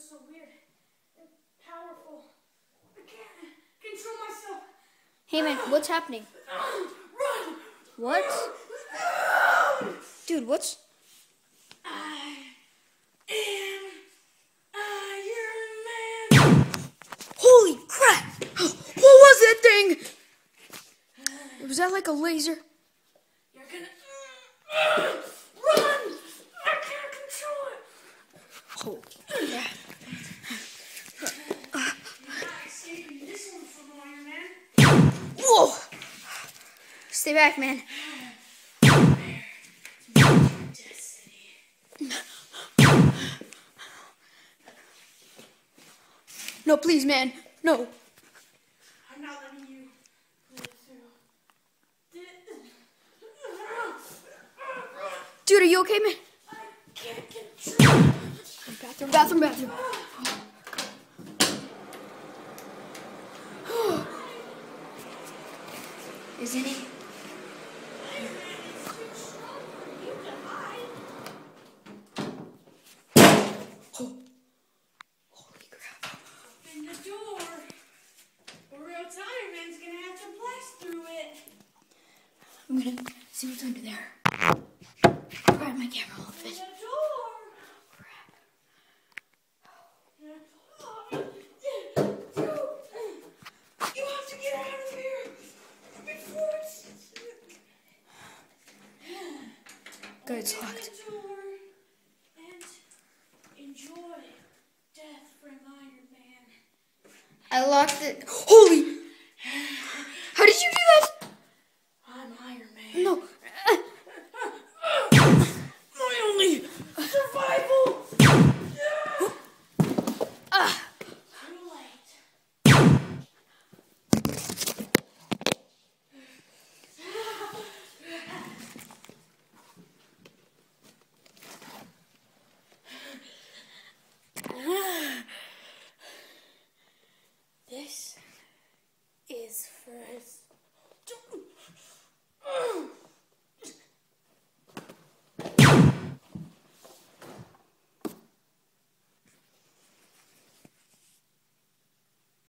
feels so weird and powerful. I can't control myself. Hey man, what's happening? Run! What? Dude, what's... I am Iron Man. Holy crap! What was that thing? Was that like a laser? You're gonna run! I can't control it. Oh, yeah. You're not escaping this one from Iron Man. Whoa! Stay back, man. No, please, man. No. I'm not letting you live through. Dude, are you okay, man? I can't control. Bathroom. Isn't he? Oh. Holy crap. Open the door, or else Iron Man's gonna have to blast through it. I'm gonna see what's under there. Grab my camera off Open it. the door. Crap. You have to get out of here before it's... Good, it's Open locked. the door and enjoy death from Iron Man. I locked it.